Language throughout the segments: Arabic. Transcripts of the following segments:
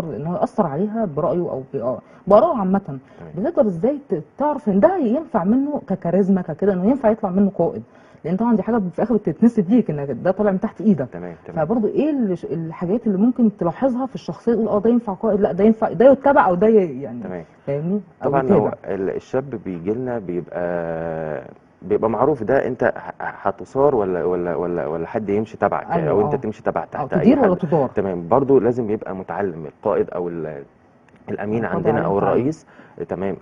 بيقدر ان هو ياثر عليها برايه او بارائه عامه، بتقدر ازاي تعرف ان ده ينفع منه ككاريزما ككده، انه ينفع يطلع منه قائد؟ لان طبعا دي حاجه في الاخر بتتنسب ليك ان ده طالع من تحت ايدك. تمام. فبرضه ايه الحاجات اللي ممكن تلاحظها في الشخصيه تقول ده ينفع قائد، لا ده ينفع ده يتبع او ده يعني تمام. فاهمني، او طبعا هو يتابع. الشاب بيجي لنا بيبقى معروف ده انت هتصار ولا حد يمشي تبعك، ايوه او انت تمشي تبع او تحت اي تدير ولا حد. تدار. تمام. برضو لازم يبقى متعلم القائد او الامين القاضي عندنا عليها او تعليم. الرئيس. تمام.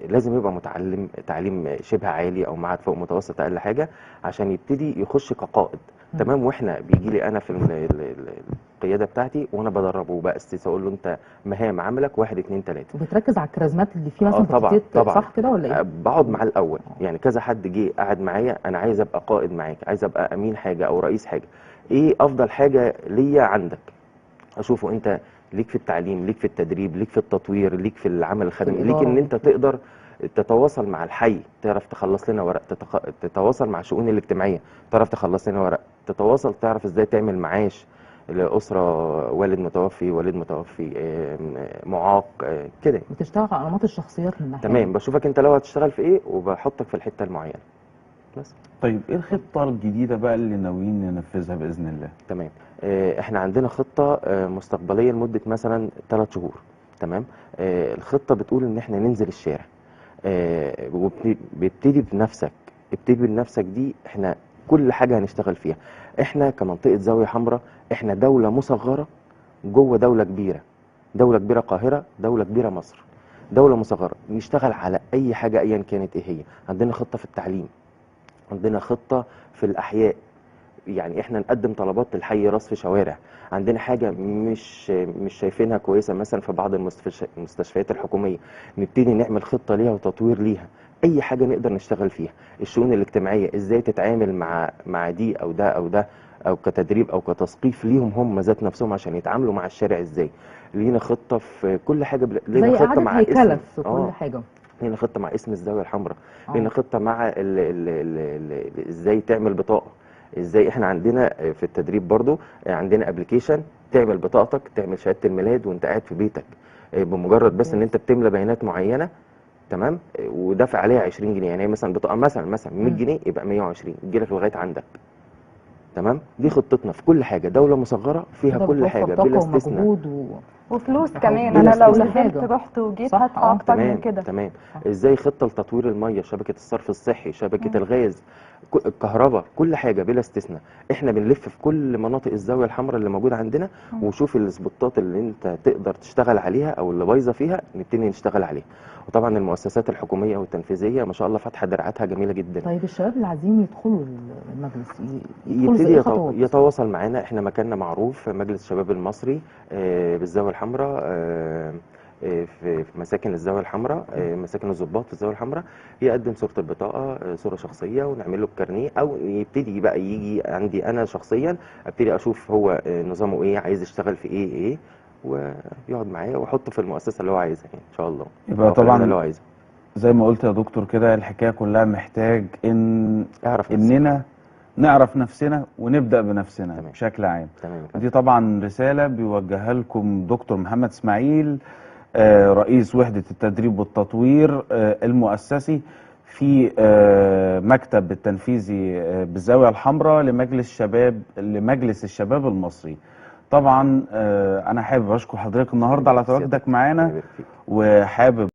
لازم يبقى متعلم تعليم شبه عالي او معهد فوق متوسط اقل حاجه عشان يبتدي يخش كقائد. تمام. واحنا بيجي لي انا في القياده بتاعتي وانا بدربه وبأسس اقول له انت مهام عملك 1 2 3. وبتركز على الكاريزمات اللي فيه مثلا طبعا طبعا. صح كده ولا ايه؟ بقعد معاه الاول، يعني كذا حد جه قعد معايا انا عايز ابقى قائد معاك، عايز ابقى امين حاجه او رئيس حاجه، ايه افضل حاجه ليا عندك؟ اشوفه انت ليك في التعليم، ليك في التدريب، ليك في التطوير، ليك في العمل الخدمي، ليك ان انت تقدر تتواصل مع الحي، تعرف تخلص لنا ورق، تتواصل مع الشؤون الاجتماعيه، تعرف تخلص لنا ورق، تتواصل تعرف ازاي تعمل معاش لأسرة والد متوفي، والد متوفي، معاق، كده. بتشتغل على انماط الشخصيات من ناحيه. تمام. بشوفك انت لو هتشتغل في ايه وبحطك في الحته المعينه بس. طيب ايه الخطه الجديده بقى اللي ناويين ننفذها باذن الله؟ تمام. احنا عندنا خطه مستقبليه لمده مثلا 3 شهور. تمام. الخطه بتقول ان احنا ننزل الشارع. بيبتدي بنفسك. ابتدي بنفسك دي احنا كل حاجه هنشتغل فيها. احنا كمنطقه زاويه حمراء احنا دوله مصغره جوه دوله كبيره. دوله كبيره قاهره، دوله كبيره مصر. دوله مصغره نشتغل على اي حاجه ايا كانت ايه هي. عندنا خطه في التعليم، عندنا خطه في الاحياء، يعني احنا نقدم طلبات للحي رصف شوارع. عندنا حاجه مش شايفينها كويسه مثلا في بعض المستشفيات الحكوميه، نبتدي نعمل خطه ليها وتطوير ليها. اي حاجه نقدر نشتغل فيها. الشؤون الاجتماعيه ازاي تتعامل مع دي او ده او ده، او كتدريب او كتثقيف ليهم هم ذات نفسهم عشان يتعاملوا مع الشارع ازاي. لينا خطه في كل حاجه لينا زي خطه إعادة مع هيكلة اسم في كل حاجه. لينا خطه مع اسم الزاويه الحمراء. لينا خطه مع ازاي تعمل بطاقه. ازاي احنا عندنا في التدريب برضو عندنا ابلكيشن تعمل بطاقتك، تعمل شهاده الميلاد وانت قاعد في بيتك، بمجرد بس ان انت بتملى بيانات معينه. تمام. ودافع عليها 20 جنيه، يعني مثلا بطاقه مثلا 100 جنيه يبقى 120 تجيلك لغايه عندك. تمام. دي خطتنا في كل حاجه. دوله مصغره فيها كل حاجه بلا استثناء. وفلوس كمان. بلا انا لو استثناء. نزلت رحت وجيت هدفع اكتر من كده. تمام. ازاي خطه لتطوير الميه، شبكه الصرف الصحي، شبكه الغاز، الكهرباء، كل حاجه بلا استثناء. احنا بنلف في كل مناطق الزاويه الحمراء اللي موجوده عندنا وشوف السبوتات اللي انت تقدر تشتغل عليها او اللي بايظه فيها نبتدي نشتغل عليها. وطبعا المؤسسات الحكوميه والتنفيذيه ما شاء الله فاتحه دراعاتها جميله جدا. طيب الشباب اللي عايزين يدخلوا المجلس يبتدي يتواصل معانا. احنا مكاننا معروف، مجلس الشباب المصري بالزاويه الحمراء، في مساكن الزاويه الحمراء، مساكن الضباط في الزاويه الحمراء. يقدم صوره البطاقه، صوره شخصيه، ونعمل له الكارنيه، او يبتدي بقى يجي عندي انا شخصيا ابتدي اشوف هو نظامه ايه، عايز يشتغل في ايه ويقعد معايا واحطه في المؤسسه اللي هو عايزها يعني ان شاء الله. يبقى طبعا اللي هو عايزه. زي ما قلت يا دكتور كده الحكايه كلها محتاج اننا نعرف نفسنا ونبدأ بنفسنا. تمام. بشكل عام. تمام. دي طبعا رسالة بيوجهها لكم دكتور محمد اسماعيل، رئيس وحدة التدريب والتطوير المؤسسي في مكتب التنفيذي بالزاوية الحمراء لمجلس الشباب المصري. طبعا انا حابب اشكر حضرتك النهارده على تواجدك معانا، وحابب